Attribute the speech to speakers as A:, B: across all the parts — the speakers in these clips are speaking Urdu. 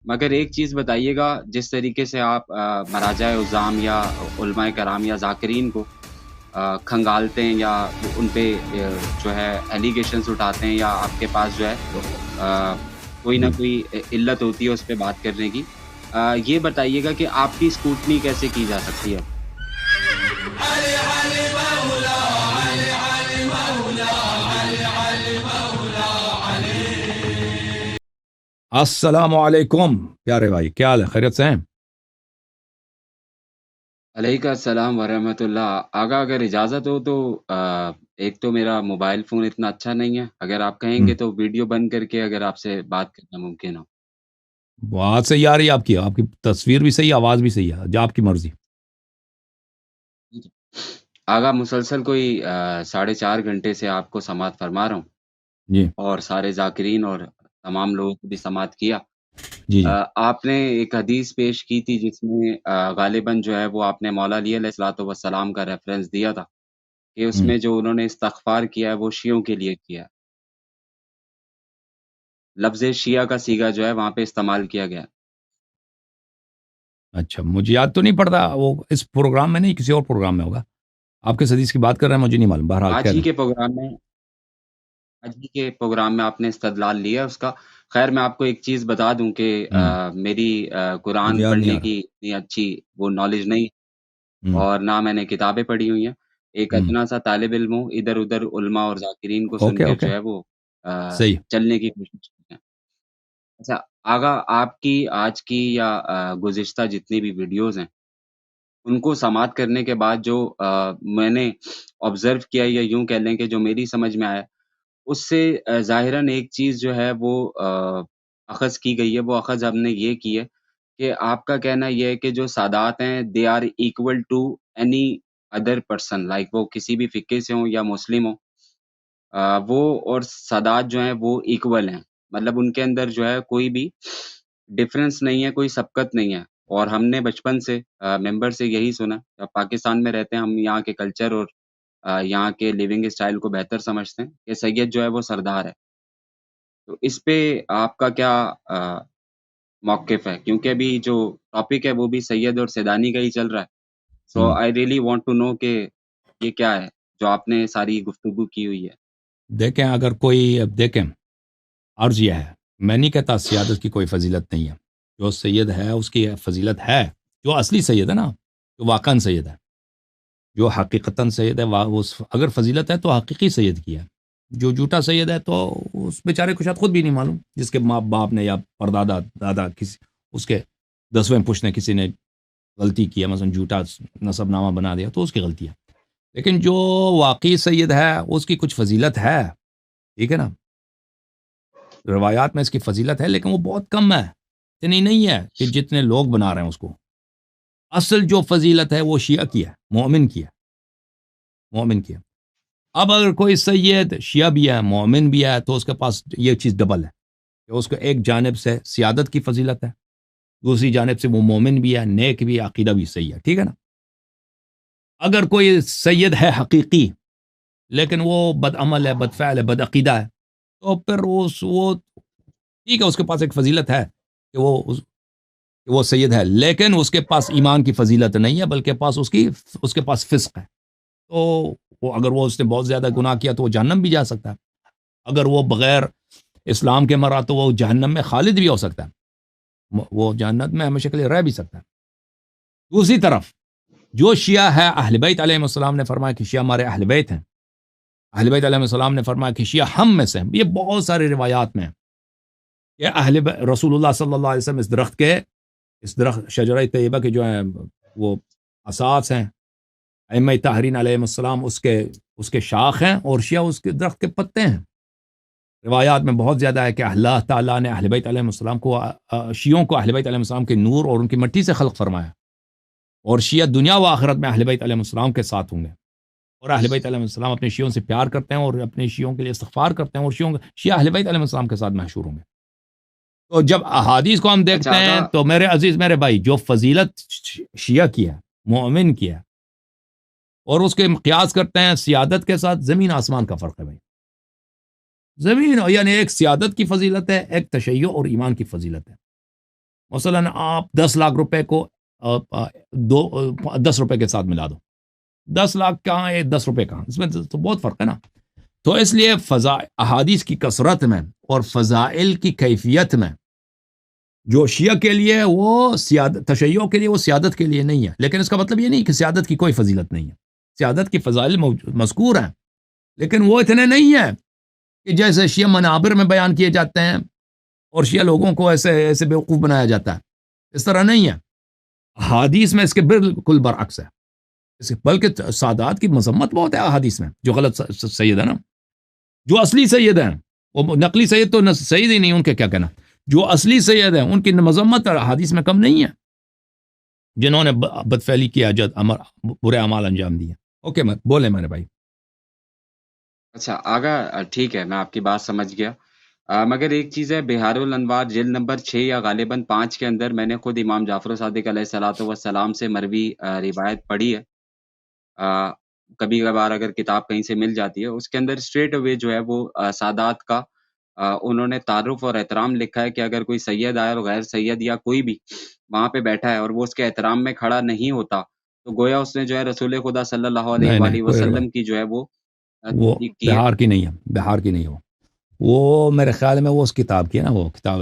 A: مگر ایک چیز بتائیے گا، جس طریقے سے آپ مراجع عظام یا علماء کرام یا ذاکرین کو کھنگالتے ہیں یا ان پہ جو ہے ایلیگیشنز اٹھاتے ہیں، یا آپ کے پاس جو ہے کوئی نہ
B: جی
A: کوئی علت ہوتی ہے اس پہ بات کرنے کی، یہ بتائیے گا کہ آپ کی اسکروٹنی کیسے کی جا سکتی ہے؟
B: السلام علیکم پیارے بھائی، کیا حال ہے؟ خیریت سے ہیں؟
A: علیکم السلام ورحمۃ اللہ۔ آگا اگر اجازت ہو تو ایک تو میرا موبائل فون اتنا اچھا نہیں ہے، اگر آپ کہیں
B: ہم،
A: گے تو ویڈیو بند کر کے اگر آپ سے بات کرنا ممکن ہو۔
B: بات صحیح آ رہی ہے آپ کی تصویر بھی صحیح ہے، آواز بھی صحیح ہے، جو آپ کی مرضی۔
A: آگا مسلسل کوئی 4.5 گھنٹے سے آپ کو سماعت فرما رہا ہوں،
B: جی
A: اور سارے ذاکرین اور تمام لوگوں کو بھی سماعت کیا۔
B: جی جی
A: آپ نے ایک حدیث پیش کی تھی جس میں غالباً جو ہے وہ آپ نے مولا علی علیہ الصلوۃ والسلام کا ریفرنس دیا تھا کہ اس
B: ہم،
A: میں جو انہوں نے استغفار کیا ہے وہ شیعوں کے لیے کیا ہے۔ لفظ شیعہ کا صیغہ جو ہے وہاں پہ استعمال کیا گیا ہے۔
B: اچھا، مجھے یاد تو نہیں پڑتا، وہ اس پروگرام میں نہیں، کسی اور پروگرام میں ہوگا۔ آپ کس حدیث کی بات کر رہے ہیں مجھے نہیں معلوم، بہرحال
A: آج
B: کہہ
A: ہی
B: دیں۔
A: کے پروگرام میں آج ہی کے پروگرام میں آپ نے استدلال لیا اس کا۔ خیر میں آپ کو ایک چیز بتا دوں کہ
B: ہم،
A: میری
B: مجھے
A: قرآن
B: یاد نہیں
A: پڑھنے
B: آ رہا۔
A: کی اتنی اچھی وہ نالج نہیں،
B: ہم،
A: اور نہ میں نے کتابیں پڑھی ہوئی ہیں۔ ایک
B: ہم،
A: ادنا سا طالب علم ہوں، ادھر ادھر علماء اور ذاکرین کو سن
B: اوکے
A: کر
B: اوکے،
A: جو ہے وہ
B: صحیح۔
A: چلنے کی کوشش کرتے ہیں۔ اچھا آگا، آپ کی آج کی یا گزشتہ جتنی بھی ویڈیوز ہیں ان کو سماعت کرنے کے بعد جو میں نے آبزرو کیا، یا یوں کہہ لیں کہ جو میری سمجھ میں آیا، اس سے ظاہراً ایک چیز جو ہے وہ اخذ کی گئی ہے، وہ اخذ ہم نے یہ کی ہے کہ آپ کا کہنا یہ ہے کہ جو سادات ہیں they are equal to any other person, like وہ کسی بھی فقہ سے ہوں یا مسلم ہوں، وہ اور سادات جو ہیں وہ ایکول ہیں، مطلب ان کے اندر جو ہے کوئی بھی ڈفرنس نہیں ہے، کوئی سبقت نہیں ہے۔ اور ہم نے بچپن سے ممبر سے یہی سنا، پاکستان میں رہتے ہیں ہم، یہاں کے کلچر اور یہاں کے لیونگ اسٹائل کو بہتر سمجھتے ہیں کہ سید جو ہے وہ سردار ہے۔ تو اس پہ آپ کا کیا موقف ہے؟ کیونکہ ابھی جو ٹاپک ہے وہ بھی سید اور سیدانی کا ہی چل رہا ہے۔ سو
B: ہم،
A: I really want to know کہ یہ کیا ہے جو آپ نے ساری گفتگو کی ہوئی ہے۔
B: دیکھیں، اگر کوئی، اب دیکھیں، عرض یہ ہے، میں نہیں کہتا سیادت کی کوئی فضیلت نہیں ہے۔ جو سید ہے اس کی فضیلت ہے، جو اصلی سید ہے نا، جو واقعاً سید ہے، جو حقیقتاً سید ہے، اگر فضیلت ہے تو حقیقی سید کی ہے۔ جو جھوٹا سید ہے تو اس بیچارے کو شاید خود بھی نہیں معلوم، جس کے ماں باپ نے یا پردادا دادا کسی اس کے 10ویں پشت نے کسی نے غلطی کی ہے، مثلا جھوٹا نسب نامہ بنا دیا تو اس کی غلطی ہے۔ لیکن جو واقعی سید ہے اس کی کچھ فضیلت ہے، ٹھیک ہے نا؟ روایات میں اس کی فضیلت ہے لیکن وہ بہت کم ہے، اتنی نہیں ہے کہ جتنے لوگ بنا رہے ہیں اس کو۔ اصل جو فضیلت ہے وہ شیعہ کی ہے، مومن کی ہے، مومن کی ہے۔ اب اگر کوئی سید شیعہ بھی ہے، مومن بھی ہے، تو اس کے پاس یہ چیز ڈبل ہے کہ اس کو ایک جانب سے سیادت کی فضیلت ہے، دوسری جانب سے وہ مومن بھی ہے، نیک بھی ہے، عقیدہ بھی صحیح ہے، ٹھیک ہے نا؟ اگر کوئی سید ہے حقیقی لیکن وہ بد عمل ہے، بد فعل ہے، بد عقیدہ ہے، تو پھر وہ ٹھیک ہے، اس کے پاس ایک فضیلت ہے کہ وہ سید ہے، لیکن اس کے پاس ایمان کی فضیلت نہیں ہے، بلکہ اس کے پاس فسق ہے۔ تو اگر اس نے بہت زیادہ گناہ کیا تو وہ جہنم بھی جا سکتا ہے۔ اگر وہ بغیر اسلام کے مرا تو وہ جہنم میں خالد بھی ہو سکتا ہے، وہ جہنم میں ہمیشہ کے لیے رہ بھی سکتا ہے۔ دوسری طرف جو شیعہ ہے، اہل بیت علیہ السلام نے فرمایا کہ شیعہ ہمارے اہل بیت ہیں، اہل بیت علیہ السلام نے فرمایا کہ شیعہ ہم میں سے ہیں، یہ بہت ساری روایات میں ہے کہ رسول اللہ صلی اللہ علیہ وسلم اس درخت شجرہ طیبہ کے جو ہیں وہ اساس ہیں، ائمہ طاہرین علیہ السلام اس کے شاخ ہیں، اور شیعہ اس کے درخت کے پتے ہیں۔ روایات میں بہت زیادہ ہے کہ اللہ تعالیٰ نے اہل بیت علیہ السلام کو، شیعوں کو اہل بیت علیہ السلام کے نور اور ان کی مٹی سے خلق فرمایا، اور شیعہ دنیا و آخرت میں اہل بیت علیہ السلام کے ساتھ ہوں گے، اور اہل بیت علیہ السلام اپنے شیعوں سے پیار کرتے ہیں اور اپنے شیعوں کے لیے استغفار کرتے ہیں، اور شیعہ اہل بیت علیہ السلام کے ساتھ محشور ہوں گے۔ تو جب احادیث کو ہم
A: اچھا
B: دیکھتے ہیں
A: آقا،
B: تو میرے عزیز میرے بھائی، جو فضیلت شیعہ کی ہے، مومن کی ہے، اور اس کے قیاس کرتے ہیں سیادت کے ساتھ، زمین آسمان کا فرق ہے بھائی۔ زمین یعنی ایک سیادت کی فضیلت ہے، ایک تشیع اور ایمان کی فضیلت ہے۔ مثلاً آپ 10 لاکھ روپے کو 10 روپے کے ساتھ ملا دو، 10 لاکھ کہاں ہے 10 روپے کہاں، اس میں تو بہت فرق ہے نا. تو اس لیے احادیث کی کثرت میں اور فضائل کی کیفیت میں جو شیعہ کے لیے وہ تشیع کے لیے وہ سیادت کے لیے نہیں ہے، لیکن اس کا مطلب یہ نہیں کہ سیادت کی کوئی فضیلت نہیں ہے. سیادت کی فضائل مذکور ہیں، لیکن وہ اتنے نہیں ہیں کہ جیسے شیعہ منابر میں بیان کیے جاتے ہیں اور شیعہ لوگوں کو ایسے بیوقوف بنایا جاتا ہے. اس طرح نہیں ہے. حدیث میں اس کے بالکل برعکس ہے. بلکہ سادات کی مذمت بہت ہے احادیث میں. جو غلط سید ہے نا، جو اصلی سید ہیں، وہ نقلی سید تو سید ہی نہیں، ان کے کیا کہنا. جو اصلی سید ہیں ان کی مذمت احادیث میں کم نہیں ہے، جنہوں نے بدفعلی کیا، برے اعمال انجام دیے. اوکے بولے میرے بھائی.
A: اچھا آگا ٹھیک ہے، میں آپ کی بات سمجھ گیا. مگر ایک چیز ہے، بہار الانوار جلد نمبر 6 یا غالباً 5 کے اندر میں نے خود امام جعفر صادق علیہ الصلوۃ والسلام سے مروی روایت پڑھی ہے. کبھی کبھار اگر کتاب کہیں سے مل جاتی ہے، اس کے اندر اسٹریٹ اوے جو ہے وہ سادات کا انہوں نے تعارف اور احترام لکھا ہے کہ اگر کوئی سید آئے اور غیر سید یا کوئی بھی وہاں پہ بیٹھا ہے اور وہ اس کے احترام میں کھڑا نہیں ہوتا، تو گویا اس نے جو ہے رسول خدا صلی اللہ علیہ
B: نہیں نہیں،
A: وآلہ
B: کوئی
A: وسلم کی جو ہے وہ
B: وہ
A: تصدیق کی ہے.
B: بہار کی نہیں ہے، بہار کی نہیں ہو. وہ میرے خیال میں وہ اس کتاب کی ہے نا، وہ کتاب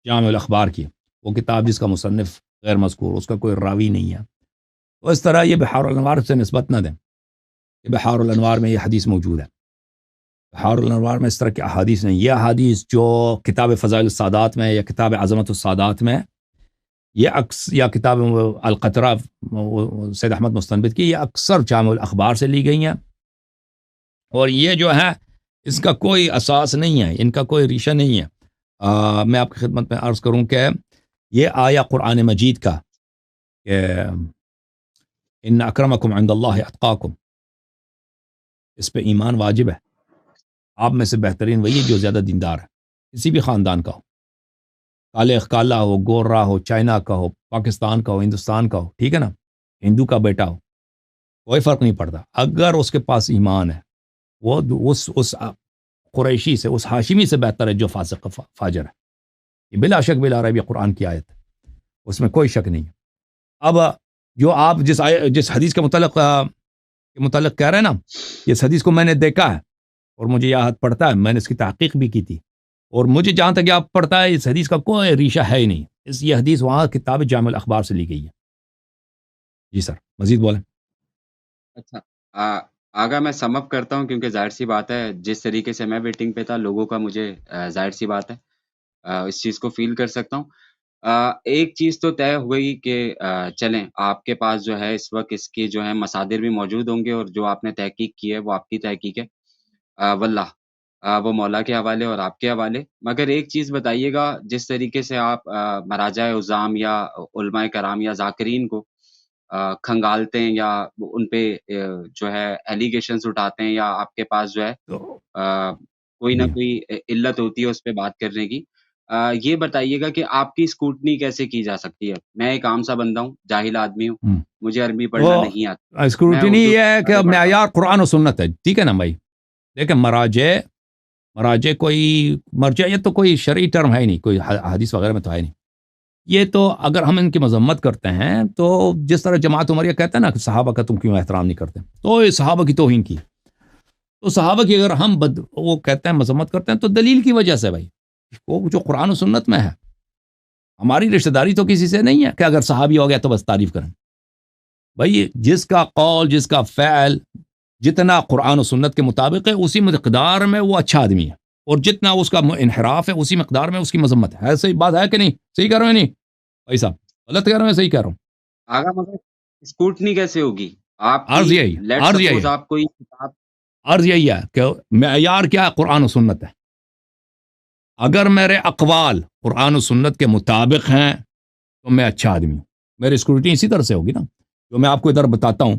B: جامع الاخبار کی، وہ کتاب جس کا مصنف غیر مذکور، اس کا کوئی راوی نہیں ہے. تو اس طرح یہ بحار الانوار سے نسبت نہ دیں کہ بحار الانوار میں یہ حدیث موجود ہے. بحار الانوار میں اس طرح کی احادیث نہیں. یہ احادیث جو کتاب فضائل السادات میں یا کتاب عظمت السادات میں، یا کتاب القطرہ سید احمد مستنبط کی، یہ اکثر جامع الاخبار سے لی گئی ہیں. اور یہ جو ہے اس کا کوئی اساس نہیں ہے، ان کا کوئی ریشہ نہیں ہے. میں آپ کی خدمت میں عرض کروں کہ یہ آیا قرآن مجید کا کہ ان اکرمکم عند اللہ اتقاکم، اس پہ ایمان واجب ہے. آپ میں سے بہترین وہی ہے جو زیادہ دیندار ہے، کسی بھی خاندان کا ہو، کالے کالا ہو، گورا ہو، چائنا کا ہو، پاکستان کا ہو، ہندوستان کا ہو، ٹھیک ہے نا، ہندو کا بیٹا ہو، کوئی فرق نہیں پڑتا. اگر اس کے پاس ایمان ہے، وہ اس قریشی سے، اس ہاشمی سے بہتر ہے جو فاسق فاجر ہے. یہ بلا شک بلا ریب قرآن کی آیت ہے، اس میں کوئی شک نہیں ہے. اب جو آپ جس حدیث کے متعلق کہہ رہے ہیں نا، اس حدیث کو میں نے دیکھا ہے اور مجھے یہ حد پڑتا ہے، میں نے اس کی تحقیق بھی کی تھی، اور مجھے جہاں تک آپ پڑتا ہے اس حدیث کا کوئی ریشہ ہے ہی نہیں. یہ حدیث وہاں کتاب جامع الاخبار سے لی گئی ہے. جی سر، مزید بولیں.
A: اچھا آگا میں سم اپ کرتا ہوں، کیونکہ ظاہر سی بات ہے جس طریقے سے میں ویٹنگ پہ تھا، لوگوں کا مجھے ظاہر سی بات ہے اس چیز کو فیل کر سکتا ہوں. ایک چیز تو طے ہوئی کہ چلیں آپ کے پاس جو ہے اس وقت اس کی جو ہے مصادر بھی موجود ہوں گے، اور جو آپ نے تحقیق کی ہے وہ آپ کی تحقیق ہے، واللہ وہ مولا کے حوالے اور آپ کے حوالے. مگر ایک چیز بتائیے گا، جس طریقے سے آپ مراجع عظام یا علماء کرام یا ذاکرین کو کھنگالتے ہیں یا ان پہ جو ہے ایلیگیشنز اٹھاتے ہیں، یا آپ کے پاس جو ہے
B: تو
A: کوئی نہ
B: جی
A: کوئی علت ہوتی ہے اس پہ بات کرنے کی، یہ بتائیے گا کہ آپ کی اسکروٹنی کیسے کی جا سکتی ہے؟ میں ایک عام سا بندہ ہوں، جاہل آدمی ہوں، مجھے عربی پڑھنا
B: تو
A: نہیں آتا، میں
B: اسکروٹنی
A: اردو
B: یہ ہے کہ
A: آگے پڑھتا ہوں.
B: معیار قرآن و سنت ہے، ٹھیک ہے نا بھائی. دیکھیں مراجع کوئی مرجعیت تو کوئی شرعی ٹرم ہے ہی نہیں، کوئی حدیث وغیرہ میں تو ہے نہیں. یہ تو اگر ہم ان کی مذمت کرتے ہیں تو جس طرح جماعت عمریہ کہتا ہے نا کہ صحابہ کا تم کیوں احترام نہیں کرتے، تو یہ صحابہ کی توہین کی. تو صحابہ کی اگر ہم وہ کہتے ہیں مذمت کرتے ہیں تو دلیل کی وجہ سے بھائی، وہ جو قرآن و سنت میں ہے. ہماری رشتہ داری تو کسی سے نہیں ہے کہ اگر صحابی ہو گیا تو بس تعریف کریں. بھائی جس کا قول، جس کا فعل جتنا قرآن و سنت کے مطابق ہے، اسی مقدار میں وہ اچھا آدمی ہے، اور جتنا اس کا انحراف ہے اسی مقدار میں اس کی مذمت ہے. صحیح بات ہے کہ نہیں؟ صحیح کہہ رہا ہوں نہیں بھائی صاحب؟ غلط کہہ رہا ہوں میں صحیح کہہ رہا ہوں؟
A: آگا مگر اسکروٹنی کیسے ہوگی آپ کی؟
B: عرض یہی
A: لیٹ
B: عرض یہی
A: سپوز
B: ہے
A: آپ کوئی کتاب
B: عرض یہی ہے کہ معیار کیا ہے؟ قرآن و سنت ہے. اگر میرے اقوال قرآن و سنت کے مطابق ہیں تو میں اچھا آدمی ہوں. میری اسکروٹنی اسی طرح سے ہوگی نا، جو میں آپ کو ادھر بتاتا ہوں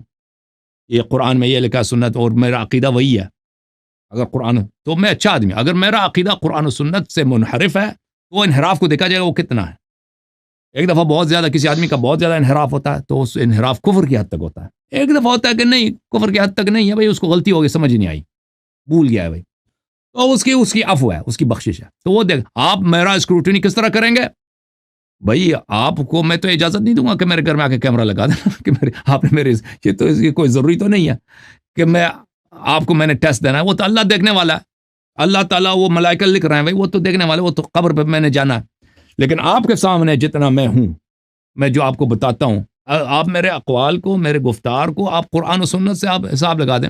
B: یہ قرآن میں یہ لکھا ہے سنت، اور میرا عقیدہ وہی ہے، اگر قرآن تو میں اچھا آدمی. اگر میرا عقیدہ قرآن و سنت سے منحرف ہے تو وہ انحراف کو دیکھا جائے گا وہ کتنا ہے. ایک دفعہ بہت زیادہ کسی آدمی کا بہت زیادہ انحراف ہوتا ہے تو اس انحراف کفر کی حد تک ہوتا ہے. ایک دفعہ ہوتا ہے کہ نہیں کفر کی حد تک نہیں ہے بھائی، اس کو غلطی ہو گئی، سمجھ نہیں آئی، بھول گیا ہے بھائی. تو اس کی عفو ہے، اس کی بخشش ہے. تو وہ دیکھ، آپ میرا اسکروٹنی کس طرح کریں گے؟ بھائی آپ کو میں تو اجازت نہیں دوں گا کہ میرے گھر میں آ کے کیمرہ لگا دینا کہ آپ نے میرے یہ تو اس کی کوئی ضروری تو نہیں ہے کہ میں نے ٹیسٹ دینا ہے. وہ تو اللہ دیکھنے والا ہے. اللہ تعالیٰ وہ ملائکہ لکھ رہے ہیں بھائی، وہ تو دیکھنے والے، وہ تو قبر پہ میں نے جانا ہے. لیکن آپ کے سامنے جتنا میں ہوں، میں جو آپ کو بتاتا ہوں، آپ میرے اقوال کو، میرے گفتار کو آپ قرآن و سنت سے آپ حساب لگا دیں.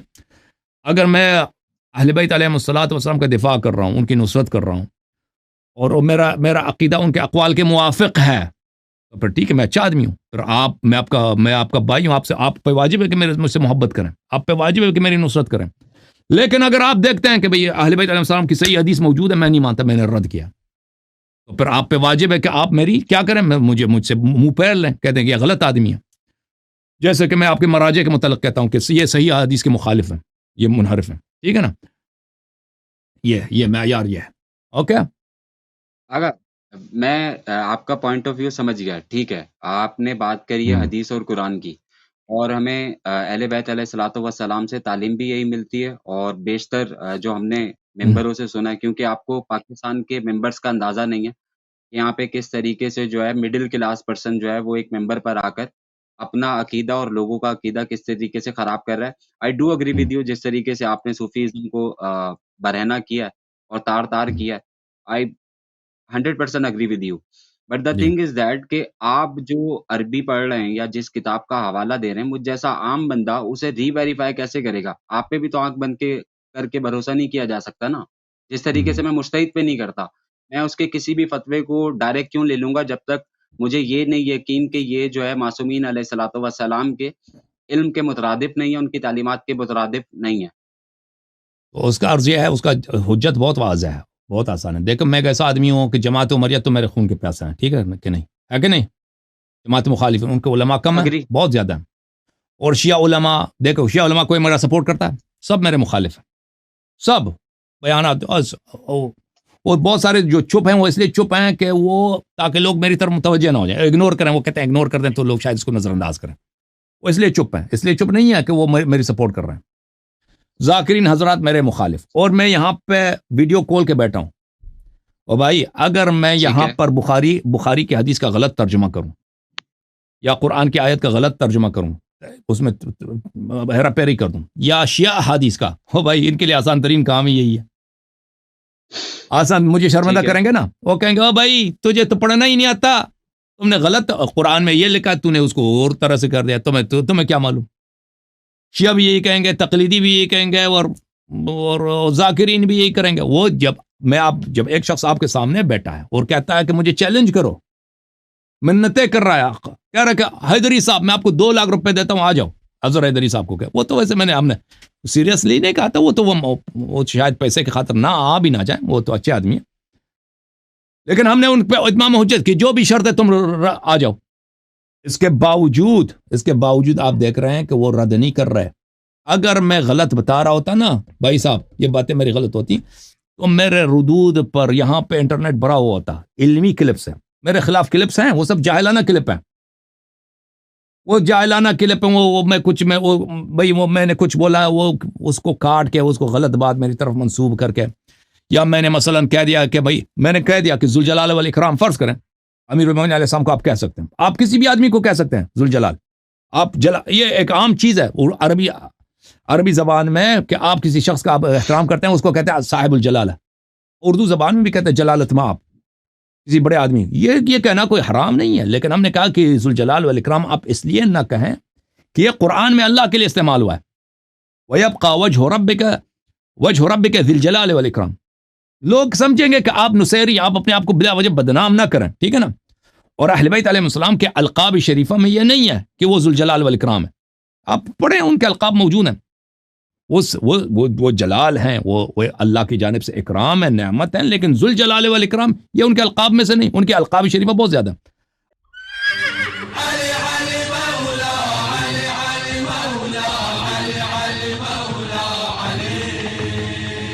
B: اگر میں اہل بیت علیہم الصلوۃ والسلام کا دفاع کر رہا ہوں، ان کی نصرت کر رہا ہوں، اور میرا عقیدہ ان کے اقوال کے موافق ہے، تو پھر ٹھیک ہے، میں اچھا آدمی ہوں. پھر میں آپ کا بھائی ہوں. آپ پہ واجب ہے کہ مجھ سے محبت کریں، آپ پہ واجب ہے کہ میری نصرت کریں. لیکن اگر آپ دیکھتے ہیں کہ بھئی اہل بیت علیہ السلام کی صحیح حدیث موجود ہے، میں نہیں مانتا، میں نے رد کیا، تو پھر آپ پہ واجب ہے کہ آپ میری کیا کریں، مجھ سے منہ پھیر لیں، کہتے ہیں کہ یہ غلط آدمی ہے. جیسے کہ میں آپ کے مراجع کے متعلق کہتا ہوں کہ یہ صحیح حدیث کے مخالف ہیں، یہ منحرف ہیں. ٹھیک ہے نا؟ یہ معیار یہ ہے. اوکے.
A: اگر میں آپ کا پوائنٹ آف ویو سمجھ گیا، ٹھیک ہے، آپ نے بات کری ہے
B: ہوں
A: حدیث اور قرآن کی، اور ہمیں اہل بیت علیہ الصلوۃ والسلام سے تعلیم بھی یہی ملتی ہے، اور بیشتر جو ہم نے
B: ہوں
A: ممبروں سے سنا ہے، کیونکہ آپ کو پاکستان کے ممبرس کا اندازہ نہیں ہے یہاں پہ کس طریقے سے جو ہے مڈل کلاس پرسن جو ہے وہ ایک ممبر پر آ کر اپنا عقیدہ اور لوگوں کا عقیدہ کس طریقے سے خراب کر رہا ہے. آئی ڈو اگری
B: ہوں
A: ود یو، جس طریقے سے آپ نے صوفیزم کو برہنہ کیا ہے اور تار تار
B: ہوں.
A: کیا ہے. I 100% agree with you. But the
B: جی.
A: تھنگ از دیٹ کہ آپ جو عربی پڑھ رہے ہیں یا جس کتاب کا حوالہ دے رہے ہیں، مجھ جیسا عام بندہ اسے ری ویریفائی کیسے کرے گا؟ آپ پہ بھی تو آنکھ بند کے کر کے بھروسہ نہیں کیا جا سکتا نا. جس طریقے سے
B: ہوں.
A: میں مجتہد پہ نہیں کرتا، میں اس کے کسی بھی فتوے کو ڈائریکٹ کیوں لے لوں گا جب تک مجھے یہ نہیں یقین کہ یہ جو ہے معصومین علیہ الصلوۃ والسلام کے علم کے مترادف نہیں ہے، ان کی تعلیمات کے مترادف نہیں ہے.
B: تو اس کا عرض یہ ہے، اس کا حجت بہت واضح ہے، بہت آسان ہے. دیکھو میں ایک ایسا آدمی ہوں کہ جماعت عمریہ تو میرے خون کے پیاسے ہیں. ٹھیک ہے کہ نہیں؟ ہے کہ نہیں؟ جماعت مخالف ان کے علماء کم ہیں،
A: اگری.
B: بہت زیادہ ہیں. اور شیعہ علماء، دیکھو شیعہ علماء کوئی میرا سپورٹ کرتا ہے؟ سب میرے مخالف ہیں. سب بیانات اور بہت سارے جو چپ ہیں وہ اس لیے چپ ہیں کہ وہ تاکہ لوگ میری طرف متوجہ نہ ہو جائیں، اگنور کریں. وہ کہتے ہیں اگنور کر دیں تو لوگ شاید اس کو نظر انداز کریں. وہ اس لیے چپ ہیں، اس لیے چپ نہیں ہے کہ وہ میری سپورٹ کر رہے ہیں. ذاکرین حضرات میرے مخالف. اور میں یہاں پہ ویڈیو کال کے بیٹھا ہوں، اور بھائی اگر میں
A: ٹھیک
B: یہاں
A: ہے.
B: پر بخاری کی حدیث کا غلط ترجمہ کروں یا قرآن کی آیت کا غلط ترجمہ کروں، اس میں ہیرا پیری کر دوں، یا شیعہ حدیث کا، ہو بھائی ان کے لیے آسان ترین کام ہی یہی ہے. آسان، مجھے شرمندہ
A: ٹھیک ہے.
B: کریں گے نا، وہ کہیں گے او بھائی تجھے تو پڑھنا ہی نہیں آتا، تم نے غلط قرآن میں یہ لکھا، تو نے اس کو اور طرح سے کر دیا، تمہیں کیا معلوم. شیعہ بھی یہی کہیں گے، تقلیدی بھی یہی کہیں گے، اور ذاکرین بھی یہی کریں گے. وہ جب ایک شخص آپ کے سامنے بیٹھا ہے اور کہتا ہے کہ مجھے چیلنج کرو، منتیں کر رہا ہے، کہہ رہا ہے کہ حیدری صاحب میں آپ کو 2 لاکھ روپے دیتا ہوں، آ جاؤ. اظہر حیدری صاحب کو کہ وہ تو ویسے ہم نے سیریسلی نہیں کہا تھا، وہ شاید پیسے کی خاطر نہ آ بھی نہ جائیں، وہ تو اچھے آدمی ہیں، لیکن ہم نے ان پہ اتمام حجت کی، جو بھی شرط ہے تم آ جاؤ. اس کے باوجود آپ دیکھ رہے ہیں کہ وہ رد نہیں کر رہے. اگر میں غلط بتا رہا ہوتا نا بھائی صاحب، یہ باتیں میری غلط ہوتی تو میرے ردود پر یہاں پہ انٹرنیٹ بھرا ہوا ہوتا، علمی کلپس ہیں میرے خلاف، کلپس ہیں، وہ سب جاہلانہ کلپ ہیں، وہ جاہلانہ کلپ ہیں. میں نے کچھ بولا، وہ اس کو کاٹ کے اس کو غلط بات میری طرف منسوب کر کے، یا میں نے مثلا کہہ دیا کہ بھائی میں نے کہہ دیا کہ ذوالجلال والاکرام فرض کریں امیر المومنین علیہ السلام کو آپ کہہ سکتے ہیں، آپ کسی بھی آدمی کو کہہ سکتے ہیں ذوالجلال. یہ ایک عام چیز ہے عربی زبان میں کہ آپ کسی شخص کا آپ احترام کرتے ہیں، اس کو کہتے ہیں صاحب الجلال. اردو زبان میں بھی کہتے ہیں جلالت مآب کسی بڑے آدمی. یہ کہنا کوئی حرام نہیں ہے، لیکن ہم نے کہا کہ ذوالجلال والاکرام آپ اس لیے نہ کہیں کہ یہ قرآن میں اللہ کے لیے استعمال ہوا ہے. وَيَبْقَى وَجْهُ رَبِّكَ ذِي الْجَلَالِ وَالْإِكْرَامِ. لوگ سمجھیں گے کہ آپ نصیری، آپ اپنے آپ کو بلا وجہ بدنام نہ کریں. ٹھیک ہے نا؟ اور اہل بیت علیہ السلام کے القاب شریفہ میں یہ نہیں ہے کہ وہ ذوالجلال والاکرام ہے. آپ پڑھیں، ان کے القاب موجود ہیں، وہ جلال ہیں، وہ اللہ کی جانب سے اکرام ہے، نعمت ہیں، لیکن ذوالجلال والاکرام یہ ان کے القاب میں سے نہیں. ان کے القاب شریفہ بہت زیادہ ہیں.